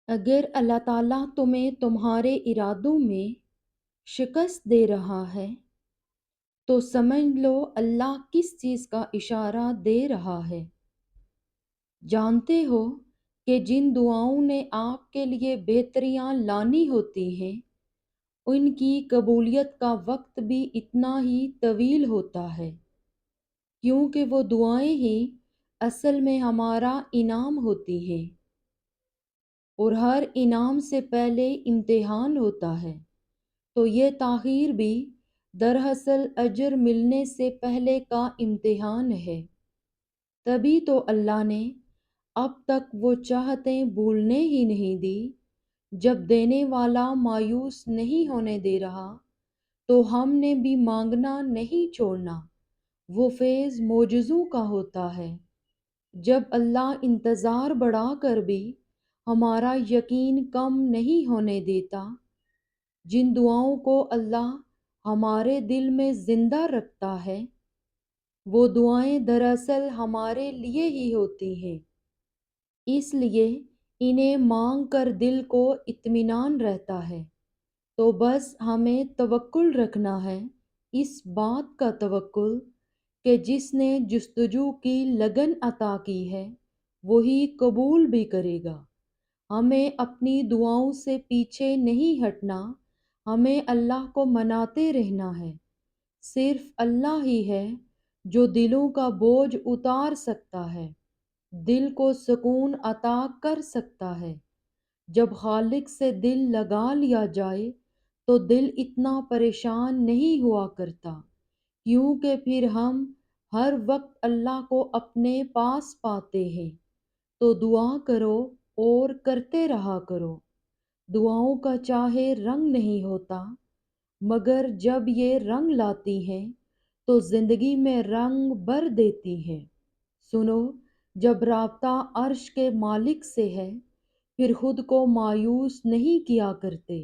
اگر اللہ تعالیٰ تمہیں تمہارے ارادوں میں شکست دے رہا ہے تو سمجھ لو اللہ کس چیز کا اشارہ دے رہا ہے۔ جانتے ہو کہ جن دعاؤں نے آپ کے لیے بہتریاں لانی ہوتی ہیں ان کی قبولیت کا وقت بھی اتنا ہی طویل ہوتا ہے، کیونکہ وہ دعائیں ہی اصل میں ہمارا انعام ہوتی ہیں، اور ہر انعام سے پہلے امتحان ہوتا ہے، تو یہ تاخیر بھی دراصل اجر ملنے سے پہلے کا امتحان ہے۔ تبھی تو اللہ نے اب تک وہ چاہتیں بھولنے ہی نہیں دی۔ جب دینے والا مایوس نہیں ہونے دے رہا تو ہم نے بھی مانگنا نہیں چھوڑنا۔ وہ فیض معجزوں کا ہوتا ہے۔ جب اللہ انتظار بڑھا کر بھی ہمارا یقین کم نہیں ہونے دیتا، جن دعاؤں کو اللہ ہمارے دل میں زندہ رکھتا ہے وہ دعائیں دراصل ہمارے لیے ہی ہوتی ہیں، اس لیے انہیں مانگ کر دل کو اطمینان رہتا ہے۔ تو بس ہمیں توکل رکھنا ہے، اس بات کا توکل کہ جس نے جستجو کی لگن عطا کی ہے وہی قبول بھی کرے گا۔ ہمیں اپنی دعاؤں سے پیچھے نہیں ہٹنا، ہمیں اللہ کو مناتے رہنا ہے۔ صرف اللہ ہی ہے جو دلوں کا بوجھ اتار سکتا ہے، دل کو سکون عطا کر سکتا ہے۔ جب خالق سے دل لگا لیا جائے تو دل اتنا پریشان نہیں ہوا کرتا، کیونکہ پھر ہم ہر وقت اللہ کو اپنے پاس پاتے ہیں۔ تو دعا کرو اور کرتے رہا کرو۔ دعاؤں کا چاہے رنگ نہیں ہوتا، مگر جب یہ رنگ لاتی ہیں تو زندگی میں رنگ بھر دیتی ہیں۔ سنو، جب رابطہ عرش کے مالک سے ہے پھر خود کو مایوس نہیں کیا کرتے،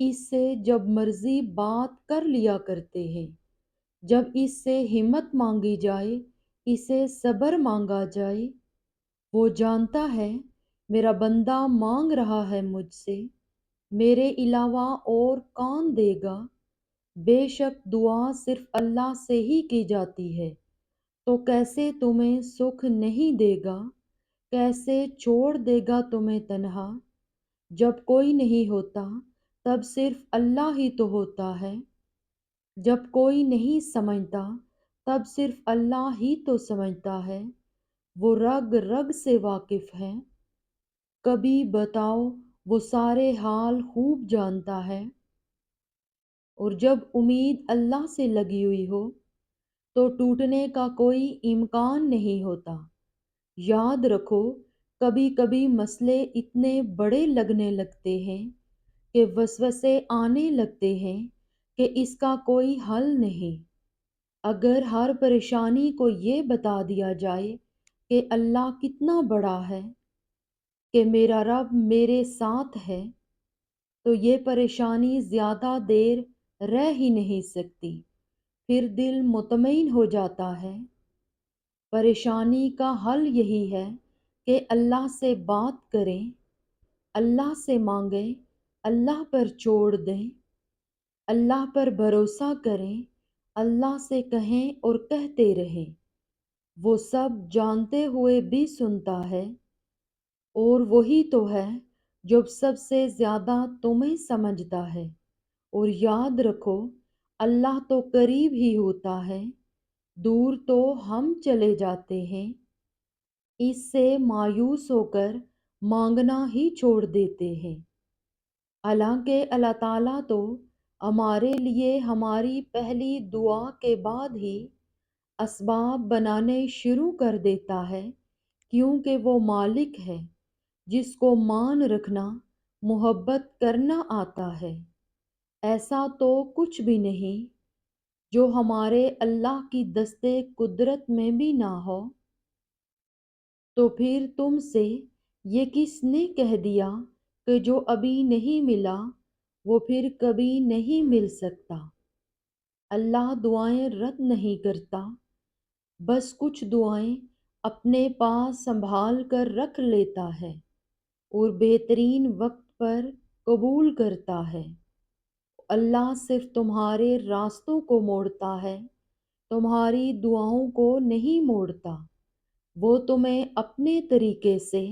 اس سے جب مرضی بات کر لیا کرتے ہیں۔ جب اس سے ہمت مانگی جائے، اسے صبر مانگا جائے۔ وہ جانتا ہے میرا بندہ مانگ رہا ہے مجھ سے، میرے علاوہ اور کون دے گا؟ بے شک دعا صرف اللہ سے ہی کی جاتی ہے، تو کیسے تمہیں سکھ نہیں دے گا، کیسے چھوڑ دے گا تمہیں تنہا؟ جب کوئی نہیں ہوتا تب صرف اللہ ہی تو ہوتا ہے، جب کوئی نہیں سمجھتا تب صرف اللہ ہی تو سمجھتا ہے۔ وہ رگ رگ سے واقف ہے، کبھی بتاؤ وہ سارے حال خوب جانتا ہے۔ اور جب امید اللہ سے لگی ہوئی ہو تو ٹوٹنے کا کوئی امکان نہیں ہوتا۔ یاد رکھو، کبھی کبھی مسئلے اتنے بڑے لگنے لگتے ہیں کہ وسوسے آنے لگتے ہیں کہ اس کا کوئی حل نہیں۔ اگر ہر پریشانی کو یہ بتا دیا جائے کہ اللہ کتنا بڑا ہے، کہ میرا رب میرے ساتھ ہے، تو یہ پریشانی زیادہ دیر رہ ہی نہیں سکتی، پھر دل مطمئن ہو جاتا ہے۔ پریشانی کا حل یہی ہے کہ اللہ سے بات کریں، اللہ سے مانگیں، اللہ پر چھوڑ دیں، اللہ پر بھروسہ کریں، اللہ سے کہیں اور کہتے رہیں۔ وہ سب جانتے ہوئے بھی سنتا ہے، اور وہی تو ہے جو سب سے زیادہ تمہیں سمجھتا ہے۔ اور یاد رکھو، اللہ تو قریب ہی ہوتا ہے، دور تو ہم چلے جاتے ہیں۔ اس سے مایوس ہو کر مانگنا ہی چھوڑ دیتے ہیں۔ حالانکہ اللہ تعالیٰ تو ہمارے لیے ہماری پہلی دعا کے بعد ہی اسباب بنانے شروع کر دیتا ہے، کیونکہ وہ مالک ہے جس کو مان رکھنا، محبت کرنا آتا ہے۔ ایسا تو کچھ بھی نہیں جو ہمارے اللہ کی دستے قدرت میں بھی نہ ہو۔ تو پھر تم سے یہ کس نے کہہ دیا کہ جو ابھی نہیں ملا وہ پھر کبھی نہیں مل سکتا؟ اللہ دعائیں رد نہیں کرتا، بس کچھ دعائیں اپنے پاس سنبھال کر رکھ لیتا ہے۔ اور بہترین وقت پر قبول کرتا ہے۔ اللہ صرف تمہارے راستوں کو موڑتا ہے، تمہاری دعاؤں کو نہیں موڑتا۔ وہ تمہیں اپنے طریقے سے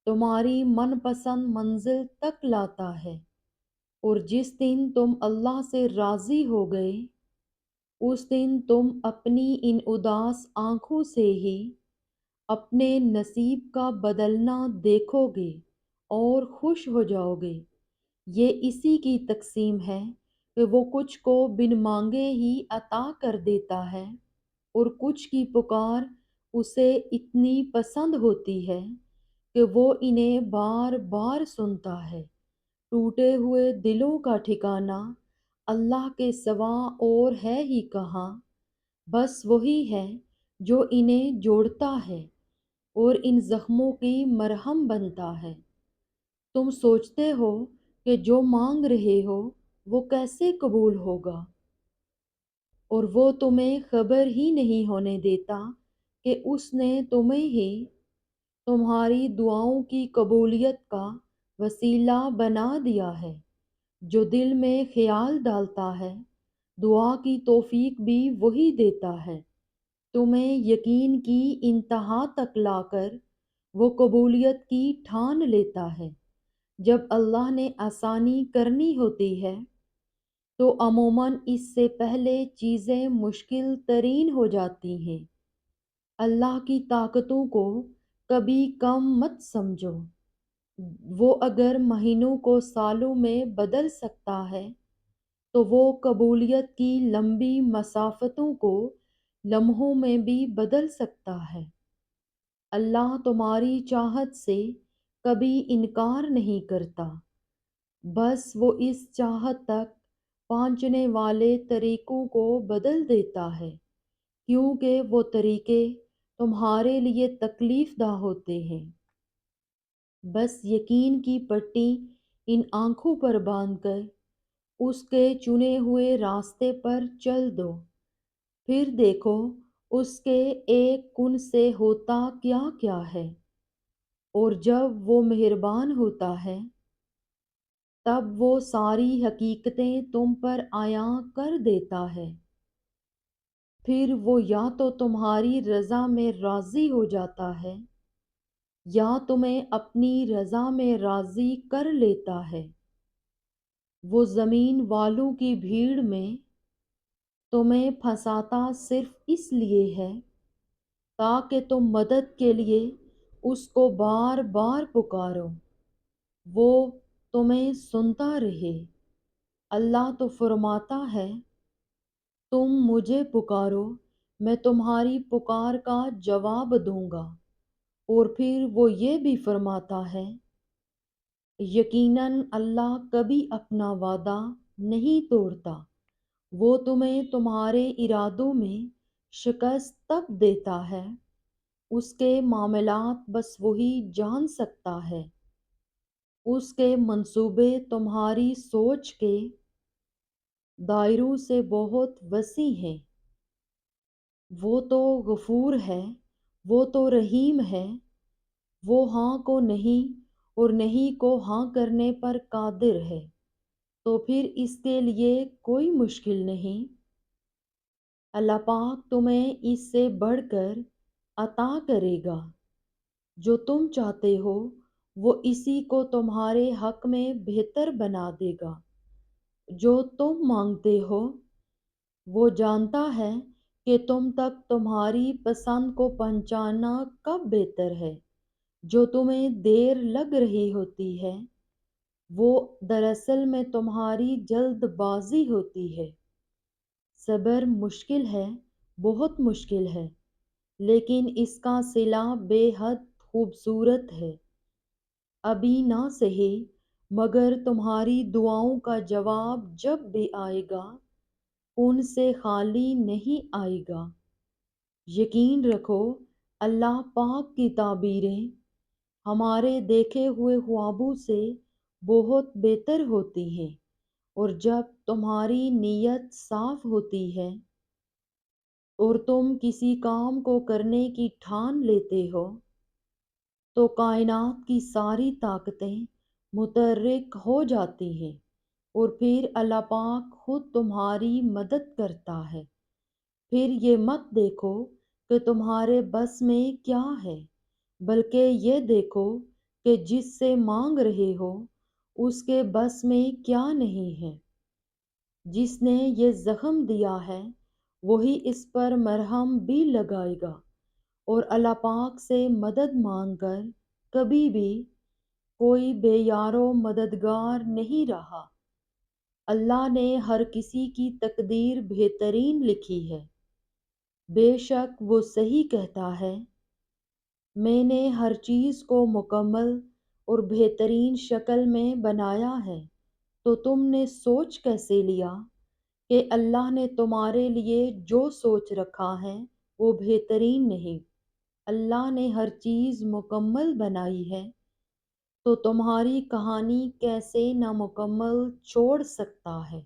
تمہاری من پسند منزل تک لاتا ہے، اور جس دن تم اللہ سے راضی ہو گئے، اس دن تم اپنی ان اداس آنکھوں سے ہی اپنے نصیب کا بدلنا دیکھو گے اور خوش ہو جاؤ گے۔ یہ اسی کی تقسیم ہے کہ وہ کچھ کو بن مانگے ہی عطا کر دیتا ہے، اور کچھ کی پکار اسے اتنی پسند ہوتی ہے کہ وہ انہیں بار بار سنتا ہے۔ ٹوٹے ہوئے دلوں کا ٹھکانہ اللہ کے سوا اور ہے ہی کہاں، بس وہی ہے جو انہیں جوڑتا ہے اور ان زخموں کی مرہم بنتا ہے۔ تم سوچتے ہو کہ جو مانگ رہے ہو وہ کیسے قبول ہوگا، اور وہ تمہیں خبر ہی نہیں ہونے دیتا کہ اس نے تمہیں ہی تمہاری دعاؤں کی قبولیت کا وسیلہ بنا دیا ہے۔ جو دل میں خیال ڈالتا ہے، دعا کی توفیق بھی وہی دیتا ہے۔ تمہیں یقین کی انتہا تک لا کر وہ قبولیت کی ٹھان لیتا ہے۔ جب اللہ نے آسانی کرنی ہوتی ہے تو عموماً اس سے پہلے چیزیں مشکل ترین ہو جاتی ہیں۔ اللہ کی طاقتوں کو کبھی کم مت سمجھو۔ وہ اگر مہینوں کو سالوں میں بدل سکتا ہے تو وہ قبولیت کی لمبی مسافتوں کو لمحوں میں بھی بدل سکتا ہے۔ اللہ تمہاری چاہت سے کبھی انکار نہیں کرتا، بس وہ اس چاہت تک پہنچنے والے طریقوں کو بدل دیتا ہے، کیونکہ وہ طریقے تمہارے لیے تکلیف دہ ہوتے ہیں۔ بس یقین کی پٹی ان آنکھوں پر باندھ کر اس کے چنے ہوئے راستے پر چل دو، پھر دیکھو اس کے ایک کن سے ہوتا کیا کیا ہے، اور جب وہ مہربان ہوتا ہے تب وہ ساری حقیقتیں تم پر عیاں کر دیتا ہے۔ پھر وہ یا تو تمہاری رضا میں راضی ہو جاتا ہے یا تمہیں اپنی رضا میں راضی کر لیتا ہے۔ وہ زمین والوں کی بھیڑ میں تمہیں پھنساتا صرف اس لیے ہے تاکہ تم مدد کے لیے اس کو بار بار پکارو، وہ تمہیں سنتا رہے۔ اللہ تو فرماتا ہے، تم مجھے پکارو، میں تمہاری پکار کا جواب دوں گا۔ اور پھر وہ یہ بھی فرماتا ہے، یقیناً اللہ کبھی اپنا وعدہ نہیں توڑتا۔ وہ تمہیں تمہارے ارادوں میں شکست تب دیتا ہے، اس کے معاملات بس وہی جان سکتا ہے۔ اس کے منصوبے تمہاری سوچ کے دائروں سے بہت وسیع ہیں۔ وہ تو غفور ہے، وہ تو رحیم ہے، وہ ہاں کو نہیں اور نہیں کو ہاں کرنے پر قادر ہے، تو پھر اس کے لیے کوئی مشکل نہیں۔ اللہ پاک تمہیں اس سے بڑھ کر عطا کرے گا۔ جو تم چاہتے ہو وہ اسی کو تمہارے حق میں بہتر بنا دے گا۔ جو تم مانگتے ہو وہ جانتا ہے کہ تم تک تمہاری پسند کو پہنچانا کب بہتر ہے۔ جو تمہیں دیر لگ رہی ہوتی ہے وہ دراصل میں تمہاری جلد بازی ہوتی ہے۔ صبر مشکل ہے، بہت مشکل ہے، لیکن اس کا صلہ بے حد خوبصورت ہے۔ ابھی نہ سہی مگر تمہاری دعاؤں کا جواب جب بھی آئے گا ان سے خالی نہیں آئے گا۔ یقین رکھو اللہ پاک کی تعبیریں ہمارے دیکھے ہوئے خوابوں سے بہت بہتر ہوتی ہیں، اور جب تمہاری نیت صاف ہوتی ہے اور تم کسی کام کو کرنے کی ٹھان لیتے ہو تو کائنات کی ساری طاقتیں متحرک ہو جاتی ہیں، اور پھر اللہ پاک خود تمہاری مدد کرتا ہے۔ پھر یہ مت دیکھو کہ تمہارے بس میں کیا ہے، بلکہ یہ دیکھو کہ جس سے مانگ رہے ہو اس کے بس میں کیا نہیں ہے۔ جس نے یہ زخم دیا ہے وہی اس پر مرہم بھی لگائے گا، اور اللہ پاک سے مدد مانگ کر کبھی بھی کوئی بے یارو مددگار نہیں رہا۔ اللہ نے ہر کسی کی تقدیر بہترین لکھی ہے، بے شک وہ صحیح کہتا ہے۔ میں نے ہر چیز کو مکمل اور بہترین شکل میں بنایا ہے، تو تم نے سوچ کیسے لیا کہ اللہ نے تمہارے لیے جو سوچ رکھا ہے وہ بہترین نہیں؟ اللہ نے ہر چیز مکمل بنائی ہے، تو تمہاری کہانی کیسے نامکمل چھوڑ سکتا ہے؟